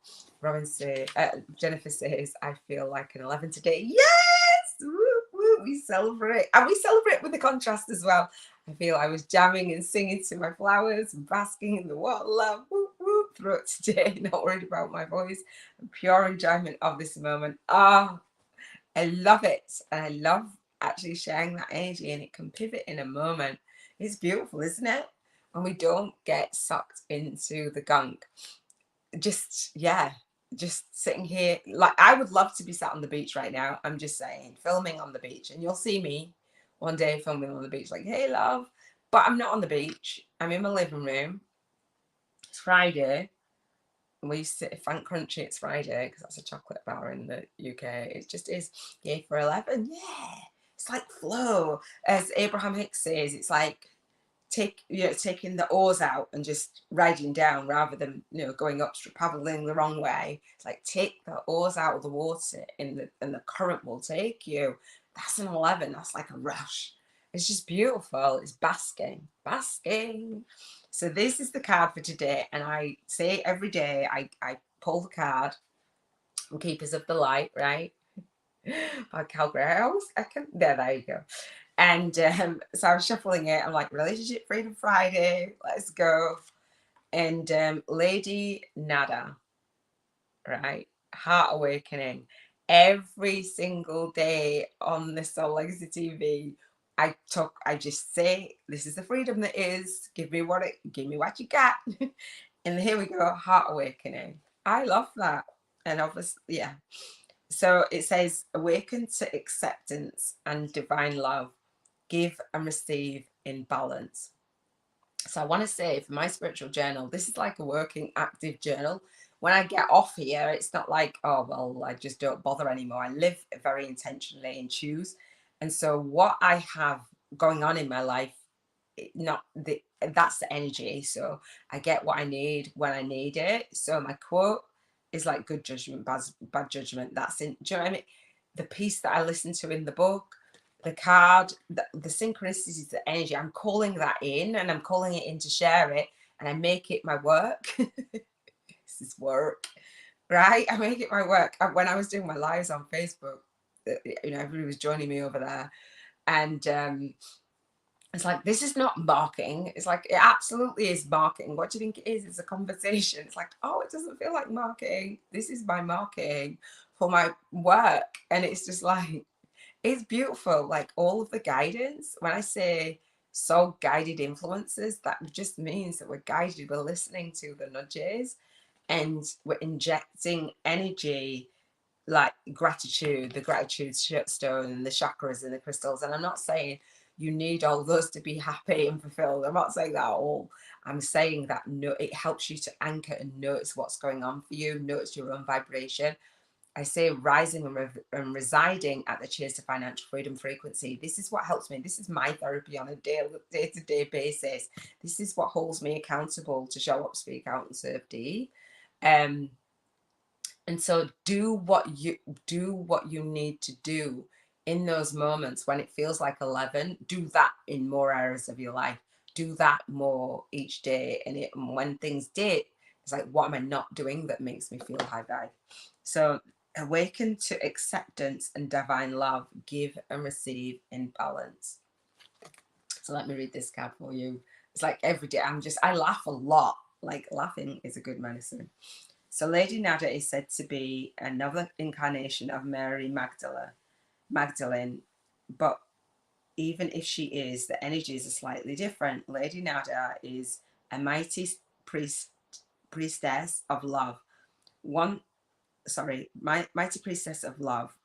Jennifer says, I feel like an 11 today. Yes, woo, woo. We celebrate, and we celebrate with the contrast as well. I feel I was jamming and singing to my flowers and basking in the water love, woo, woo, throughout today. Not worried about my voice, and pure enjoyment of this moment. I love it. And I love actually sharing that energy, and it can pivot in a moment. It's beautiful, isn't it? When we don't get sucked into the gunk. Just sitting here. Like, I would love to be sat on the beach right now. I'm just saying, filming on the beach. And you'll see me one day filming on the beach, like, hey, love. But I'm not on the beach. I'm in my living room. It's Friday. We sit Frank Crunchy, it's Friday because that's a chocolate bar in the UK. It just is. Yay for 11. Yeah, it's like flow, as Abraham Hicks says. It's like taking the oars out and just riding down rather than going up, paddling the wrong way. It's like, take the oars out of the water and the current will take you. That's an 11. That's like a rush. It's just beautiful. It's basking. So this is the card for today, and I say every day I pull the card from Keepers of the Light, right? By Calgary. There you go. And so I was shuffling it. I'm like, Relationship Freedom Friday, let's go. And Lady Nada, right? Heart Awakening. Every single day on the Soul Legacy TV, I just say, this is the freedom that is. Give me what you got. And here we go, Heart Awakening. I love that. And obviously, yeah. So it says, awaken to acceptance and divine love. Give and receive in balance. So I want to say, for my spiritual journal, this is like a working active journal. when I get off here, it's not like, oh, well, I just don't bother anymore. I live very intentionally and choose. And so what I have going on in my life, that's the energy. So I get what I need when I need it. So my quote is like good judgment, bad judgment. That's in, do you know what I mean? The piece that I listened to in the book, the card, the synchronicities, the energy, I'm calling that in, and I'm calling it in to share it, and I make it my work. This is work, right? I make it my work. When I was doing my lives on Facebook, everybody was joining me over there, and it's like, this is not marketing. It's like, it absolutely is marketing. What do you think it is? It's a conversation. It's like, oh, it doesn't feel like marketing. This is my marketing for my work. And it's just like, it's beautiful. Like all of the guidance, when I say soul guided influences, that just means that we're guided. We're listening to the nudges, and we're injecting energy, like gratitude, the gratitude stone and the chakras and the crystals. And I'm not saying you need all those to be happy and fulfilled. I'm not saying that at all. I'm saying that it helps you to anchor and notice what's going on for you, notice your own vibration. I say rising and residing at the Cheers to Financial Freedom frequency. This is what helps me. This is my therapy on a day-to-day basis. This is what holds me accountable to show up, speak out, and serve deep. And so do what you need to do in those moments when it feels like 11. Do that in more areas of your life. Do that more each day. And when things dip, it's like, what am I not doing that makes me feel high vibe? So awaken to acceptance and divine love. Give and receive in balance. So let me read this card for you. It's like every day I laugh a lot. Like laughing is a good medicine. So Lady Nada is said to be another incarnation of Mary Magdalene, but even if she is, the energies are slightly different. Lady Nada is a mighty priestess of love. Mighty priestess of love,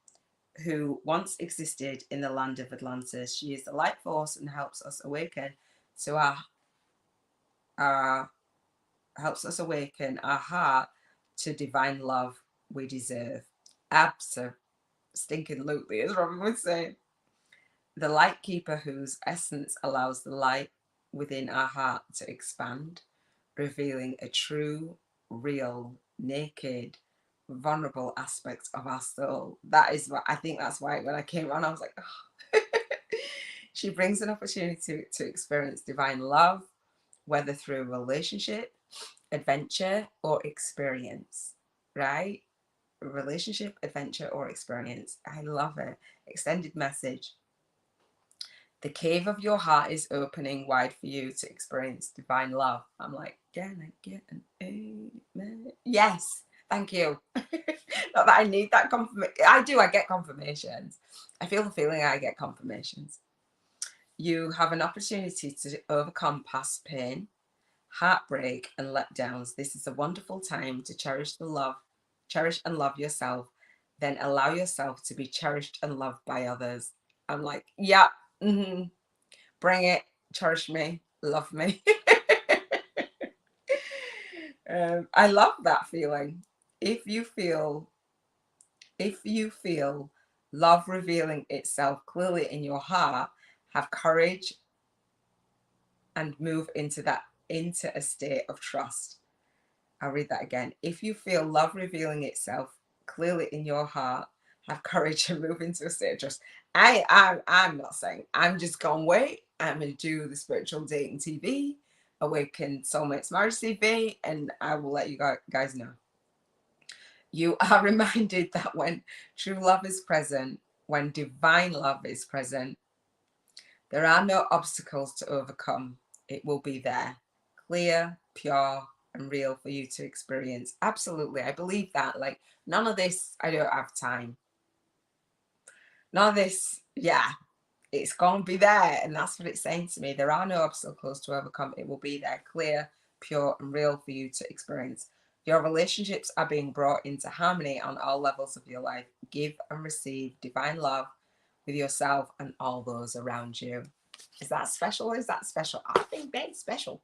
who once existed in the land of Atlantis. She is the light force and helps us awaken to our heart to divine love we deserve. Stinking-lutely, as Robin would say. The light keeper whose essence allows the light within our heart to expand, revealing a true, real, naked, vulnerable aspect of our soul. That is what I think. That's why when I came on, I was like, oh. She brings an opportunity to experience divine love, whether through relationship, adventure, or experience, right? Relationship, adventure, or experience. I love it. Extended message. The cave of your heart is opening wide for you to experience divine love. I'm like, can I get an amen? Yes, thank you. Not that I need that confirmation. I do, I get confirmations. I feel the feeling, I get confirmations. You have an opportunity to overcome past pain, heartbreak, and letdowns. This is a wonderful time to cherish and love yourself, then allow yourself to be cherished and loved by others. I'm like, yeah, bring it, cherish me, love me. I love that feeling. If you feel love revealing itself clearly in your heart, have courage and move into a state of trust. I'll read that again. If you feel love revealing itself clearly in your heart, have courage and move into a state of trust. I'm not saying, I'm just going to wait. I'm going to do the Spiritual Dating TV, Awaken Soulmates Marriage TV, and I will let you guys know. You are reminded that when true love is present, when divine love is present, there are no obstacles to overcome. It will be there, clear, pure, and real for you to experience. Absolutely. I believe that. Like, none of this, I don't have time. None of this, yeah, it's going to be there. And that's what it's saying to me. There are no obstacles to overcome. It will be there, clear, pure, and real for you to experience. Your relationships are being brought into harmony on all levels of your life. Give and receive divine love with yourself and all those around you. Is that special? Is that special? I think that's special.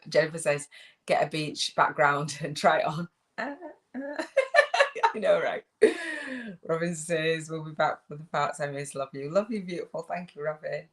Jennifer says, get a beach background and try it on. I know, right? Robin says, we'll be back for the parts I miss. Love you. Love you, beautiful. Thank you, Robin.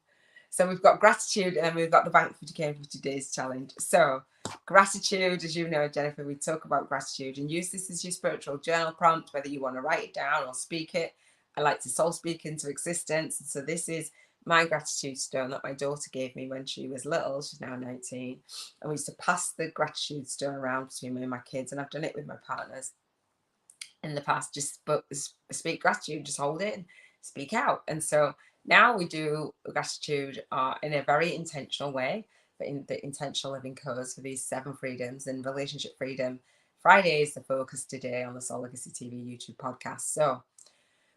So we've got gratitude and we've got the Bank 50K 50 Days Challenge. So gratitude, as you know, Jennifer, we talk about gratitude and use this as your spiritual journal prompt, whether you want to write it down or speak it. I like to soul speak into existence. So this is my gratitude stone that my daughter gave me when she was little. She's now 19. And we used to pass the gratitude stone around between me and my kids. And I've done it with my partners in the past. Just speak gratitude, just hold it and speak out. And so now we do gratitude in a very intentional way, but in the intentional living codes for these 7 freedoms. And relationship freedom Friday is the focus today on the Soul Legacy TV YouTube podcast. So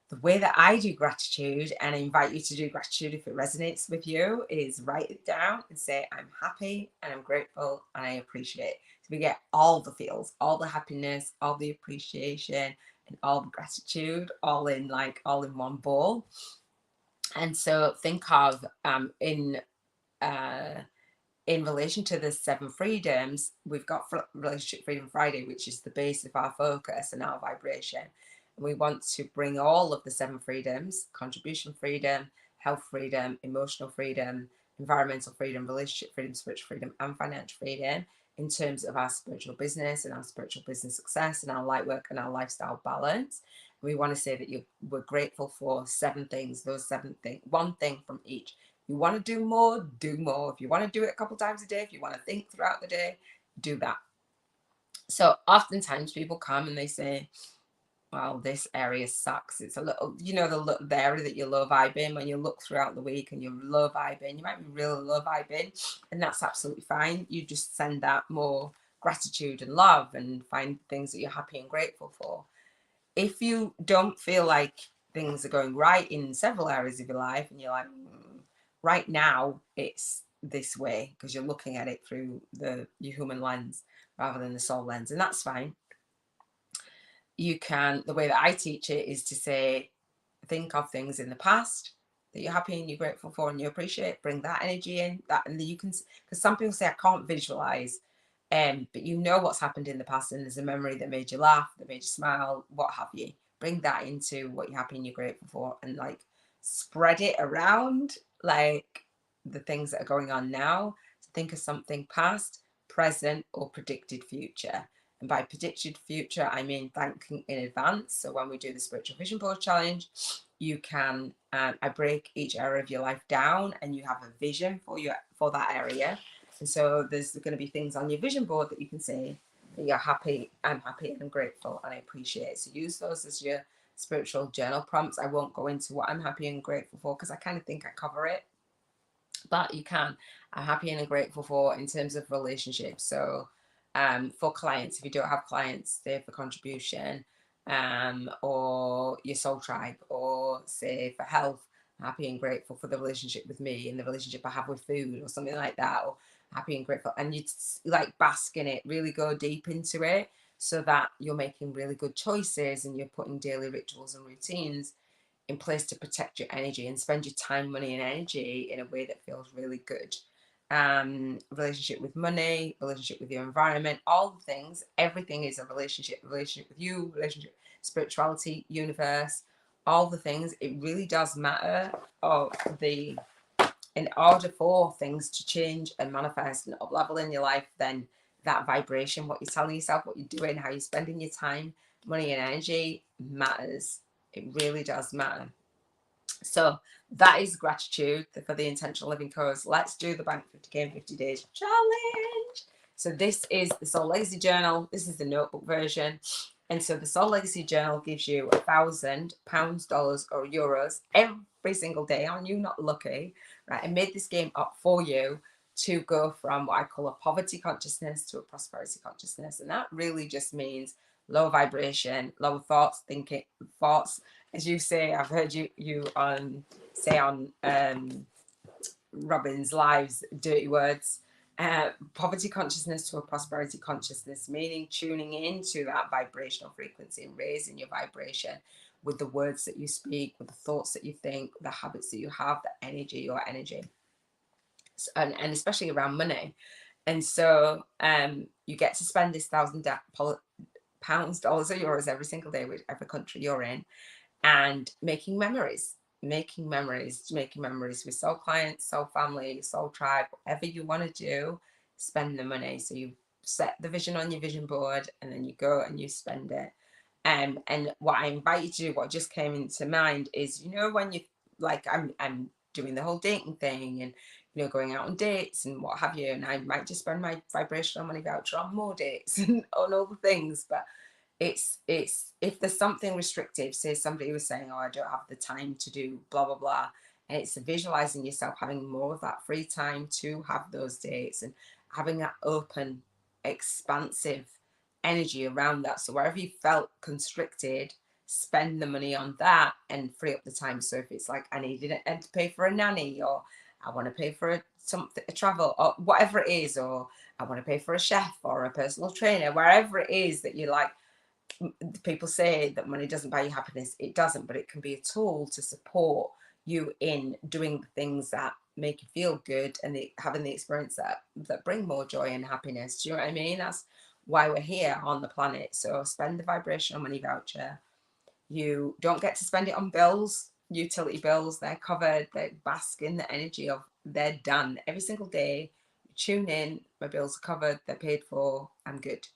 the way that I do gratitude, and I invite you to do gratitude if it resonates with you, is write it down and say, I'm happy and I'm grateful and I appreciate. So we get all the feels, all the happiness, all the appreciation, and all the gratitude, all in one bowl. And so think of in relation to the 7 freedoms, we've got Relationship Freedom Friday, which is the base of our focus and our vibration. And we want to bring all of the 7 freedoms: contribution freedom, health freedom, emotional freedom, environmental freedom, relationship freedom, spiritual freedom, and financial freedom, in terms of our spiritual business and our spiritual business success and our light work and our lifestyle balance. And we want to say that we're grateful for 7 things, those 7 things, one thing from each. You want to do more, do more. If you want to do it a couple times a day, if you want to think throughout the day, do that. So oftentimes people come and they say, well, this area sucks. It's a little, the area that you're low vibing. When you look throughout the week and you're low vibing, you might be really low vibing, and that's absolutely fine. You just send out more gratitude and love and find things that you're happy and grateful for. If you don't feel like things are going right in several areas of your life and you're like, right now it's this way, because you're looking at it through your human lens rather than the soul lens, and that's fine. You can, the way that I teach it is to say, think of things in the past that you're happy and you're grateful for and you appreciate, bring that energy in, that, and you can, because some people say I can't visualize, but you know what's happened in the past and there's a memory that made you laugh, that made you smile, what have you. Bring that into what you're happy and you're grateful for, and like spread it around like the things that are going on now. So think of something past, present, or predicted future. And by predicted future, I mean thanking in advance. So when we do the Spiritual Vision Board Challenge, you can, I break each area of your life down and you have a vision for that area. And so there's going to be things on your vision board that you can say that you're happy, I'm happy and grateful and I appreciate. So use those as your spiritual journal prompts. I won't go into what I'm happy and grateful for because I kind of think I cover it. But you can. I'm happy and grateful for in terms of relationships. So for clients, if you don't have clients, say for contribution, or your soul tribe, or say for health, happy and grateful for the relationship with me and the relationship I have with food or something like that, or happy and grateful. And you like bask in it, really go deep into it so that you're making really good choices and you're putting daily rituals and routines in place to protect your energy and spend your time, money, and energy in a way that feels really good. Relationship with money, relationship with your environment, all the things, everything is a relationship with you, relationship, spirituality, universe, all the things. It really does matter. In order for things to change and manifest and up level in your life, then that vibration, what you're telling yourself, what you're doing, how you're spending your time, money, and energy matters. It really does matter. So that is gratitude for the intentional living course. Let's do the Bank 50K in 50 Days Challenge. So this is the Soul Legacy Journal. This is the notebook version. And so the Soul Legacy Journal gives you £1,000, dollars, or euros every single day. Aren't you not lucky? Right? I made this game up for you to go from what I call a poverty consciousness to a prosperity consciousness. And that really just means low vibration, lower thoughts, as you say. I've heard you say on Robin's lives, dirty words. Poverty consciousness to a prosperity consciousness, meaning tuning into that vibrational frequency and raising your vibration with the words that you speak, with the thoughts that you think, the habits that you have, your energy, and especially around money. And so you get to spend this pounds, dollars, or euros every single day, whichever country you're in, and making memories, making memories with soul clients, soul family, soul tribe, whatever you want to do. Spend the money. So you set the vision on your vision board, and then you go and you spend it. And what I invite you to do, what just came into mind, is, you know, when you, like, I'm doing the whole dating thing, and, you know, going out on dates and what have you, and I might just spend my vibrational money voucher on more dates and on all the things. But it's if there's something restrictive, say somebody was saying, oh, I don't have the time to do blah blah blah, and it's visualizing yourself having more of that free time to have those dates, and having that open, expansive energy around that. So wherever you felt constricted, spend the money on that and free up the time. So if it's like, I needed to pay for a nanny, or I want to pay for a travel, or whatever it is, or I want to pay for a chef or a personal trainer, wherever it is that you like. People say that money doesn't buy you happiness. It doesn't, but it can be a tool to support you in doing the things that make you feel good, and having the experience that bring more joy and happiness. Do you know what I mean? That's why we're here on the planet. So spend the vibrational money voucher. You don't get to spend it on bills, utility bills. They're covered. They bask in the energy of, they're done every single day. You tune in, my bills are covered, they're paid for, I'm good.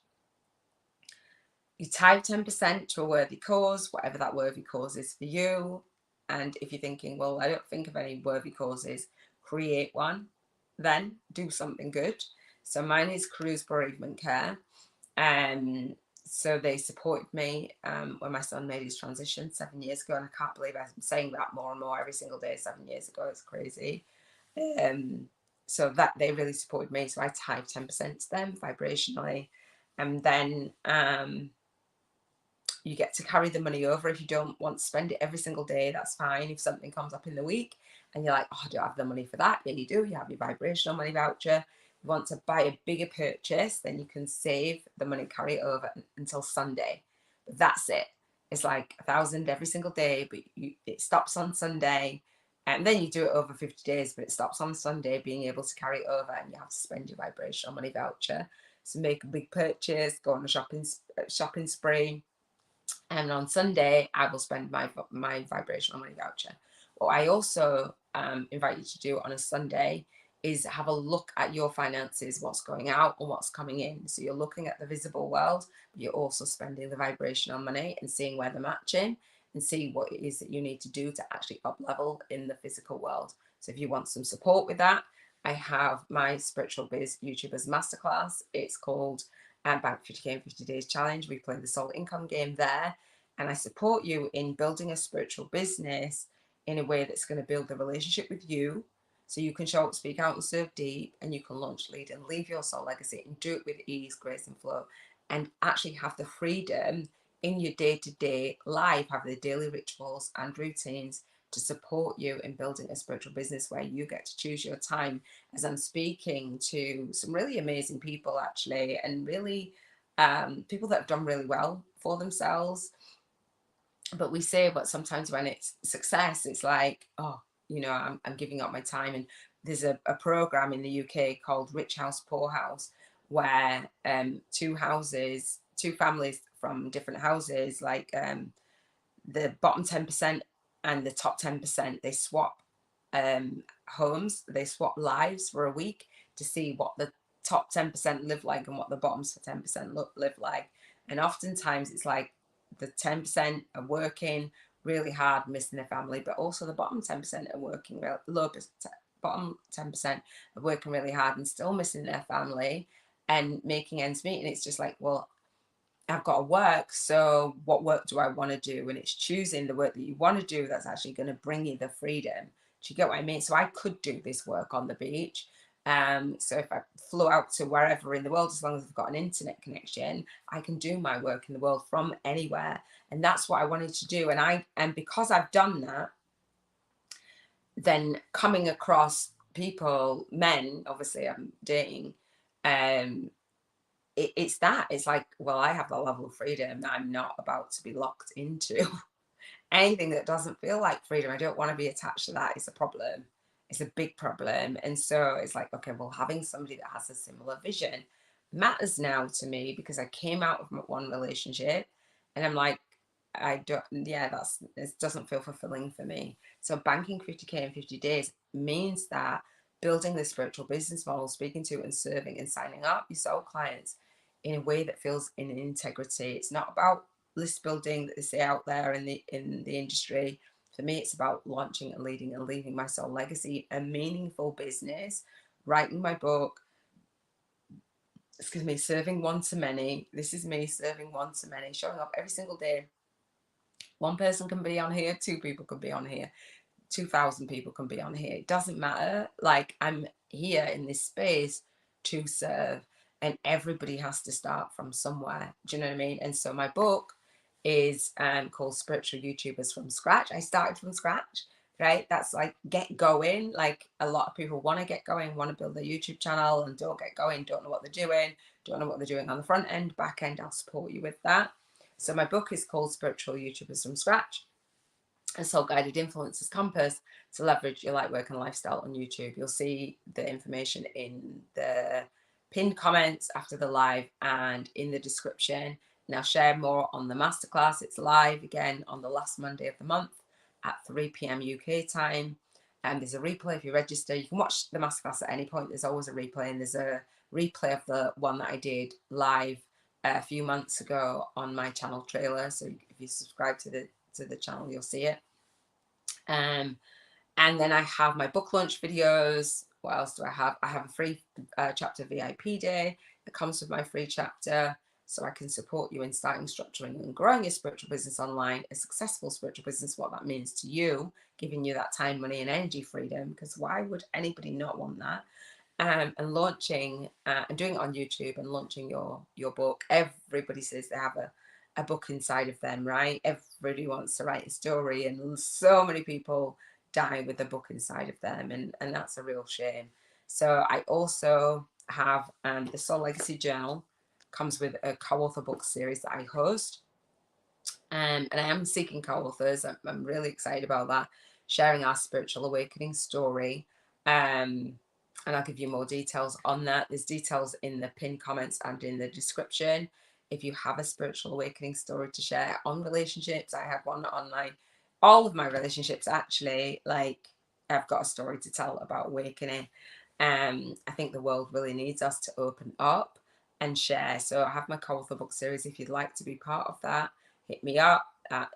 You tie 10% to a worthy cause, whatever that worthy cause is for you. And if you're thinking, well, I don't think of any worthy causes, create one, then do something good. So mine is Cruise Bereavement Care. So they supported me when my son made his transition 7 years ago. And I can't believe I'm saying that more and more every single day. 7 years ago, it's crazy. So that they really supported me. So I tied 10% to them vibrationally. And then you get to carry the money over. If you don't want to spend it every single day, that's fine. If something comes up in the week and you're like, oh, I don't have the money for that, yeah, you do. You have your vibrational money voucher. If you want to buy a bigger purchase, then you can save the money, carry it over until Sunday. But that's it. It's like 1,000 every single day, but it stops on Sunday. And then you do it over 50 days, but it stops on Sunday, being able to carry it over, and you have to spend your vibrational money voucher. So make a big purchase, go on a shopping spree, and on Sunday I will spend my vibrational money voucher. What I also invite you to do on a Sunday is have a look at your finances, what's going out and what's coming in. So you're looking at the visible world, but you're also spending the vibrational money and seeing where they're matching, and see what it is that you need to do to actually up level in the physical world. So if you want some support with that, I have my Spiritual Biz YouTubers Masterclass. It's called Bank 50k in 50 Days Challenge. We play the soul income game there, and I support you in building a spiritual business in a way that's going to build the relationship with you, so you can show up, speak out, and serve deep, and you can launch, lead, and leave your soul legacy, and do it with ease, grace, and flow, and actually have the freedom in your day-to-day life, have the daily rituals and routines to support you in building a spiritual business where you get to choose your time. As I'm speaking to some really amazing people, actually, and really people that have done really well for themselves. But we say, but sometimes when it's success, it's like, oh, you know, I'm giving up my time. And there's a program in the UK called Rich House, Poor House, where two families from different houses, like the bottom 10% and the top 10%, they swap homes, they swap lives for a week to see what the top 10% live like and what the bottoms 10% live like. And oftentimes it's like the 10% are working really hard, missing their family, but also the bottom 10% are working bottom 10% are working really hard and still missing their family and making ends meet. And it's just like, well, I've got to work, so what work do I want to do? And it's choosing the work that you want to do that's actually going to bring you the freedom. Do you get what I mean? So I could do this work on the beach. So if I flew out to wherever in the world, as long as I've got an internet connection, I can do my work in the world from anywhere. And that's what I wanted to do. And because I've done that, then coming across people, men, obviously I'm dating, it's like, well, I have that level of freedom. I'm not about to be locked into anything that doesn't feel like freedom. I don't want to be attached to that. It's a problem. It's a big problem. And so it's like, okay, well, having somebody that has a similar vision matters now to me, because I came out of one relationship and I'm like, I don't, yeah, it doesn't feel fulfilling for me. So banking 50K in 50 days means that building this spiritual business model, speaking to and serving and signing up your soul clients in a way that feels in integrity. It's not about list building that they say out there in the industry. For me, it's about launching and leading and leaving my soul legacy, a meaningful business, writing my book, excuse me, serving one to many. This is me serving one to many, showing up every single day. One person can be on here, two people can be on here, 2,000 people can be on here. It doesn't matter. Like, I'm here in this space to serve, and everybody has to start from somewhere. Do you know what I mean? And so my book is called Spiritual YouTubers from Scratch. I started from scratch, right? That's like get going. Like, a lot of people want to get going, want to build their YouTube channel and don't get going, don't know what they're doing, don't know what they're doing on the front end, back end. I'll support you with that. So my book is called Spiritual YouTubers from Scratch, a soul-guided influencers compass to leverage your light work and lifestyle on YouTube. You'll see the information in the pinned comments after the live and in the description. And I'll share more on the masterclass. It's live again on the last Monday of the month at 3 p.m. UK time. And there's a replay if you register. You can watch the masterclass at any point. There's always a replay, and there's a replay of the one that I did live a few months ago on my channel trailer. So if you subscribe to the channel, you'll see it. And then I have my book launch videos. What else do I have? I have a free chapter VIP day that comes with my free chapter, so I can support you in starting, structuring and growing your spiritual business online, a successful spiritual business, what that means to you, giving you that time, money and energy freedom, because why would anybody not want that? And launching and doing it on YouTube and launching your book. Everybody says they have a book inside of them, right? Everybody wants to write a story, and so many people die with a book inside of them, and that's a real shame. So I also have the Soul Legacy Journal, comes with a co-author book series that I host. And I am seeking co-authors. I'm really excited about that, sharing our spiritual awakening story. And I'll give you more details on that. There's details in the pinned comments and in the description. If you have a spiritual awakening story to share on relationships, I have one on all of my relationships, actually. Like, I've got a story to tell about awakening. I think the world really needs us to open up and share. So I have my co-author book series. If you'd like to be part of that, hit me up at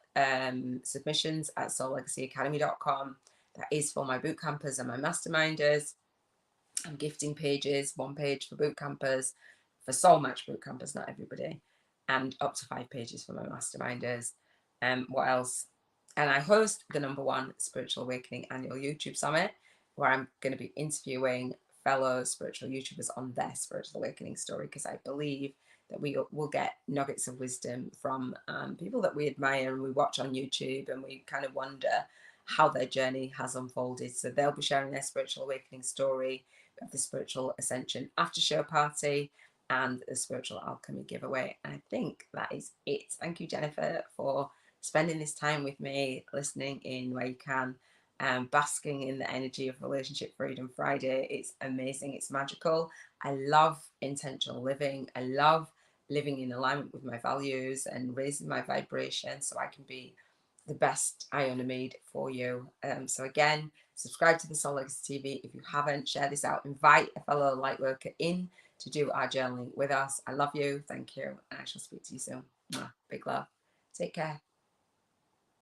submissions at SoulLegacyAcademy.com. That is for my bootcampers and my masterminders. I'm gifting pages, one page for bootcampers, for soul match bootcampers, not everybody, and up to 5 pages for my masterminders. What else? And I host the #1 Spiritual Awakening Annual YouTube Summit, where I'm going to be interviewing fellow spiritual YouTubers on their spiritual awakening story, because I believe that we will get nuggets of wisdom from people that we admire and we watch on YouTube, and we kind of wonder how their journey has unfolded. So they'll be sharing their spiritual awakening story, of the Spiritual Ascension after show party, and the Spiritual Alchemy giveaway. And I think that is it. Thank you, Jennifer, for spending this time with me, listening in where you can, basking in the energy of Relationship Freedom Friday. It's amazing. It's magical. I love intentional living. I love living in alignment with my values and raising my vibration so I can be the best Iona made for you. So again, subscribe to the Soul Legacy TV if you haven't. Share this out. Invite a fellow light worker in to do our journaling with us. I love you. Thank you. And I shall speak to you soon. Big love. Take care.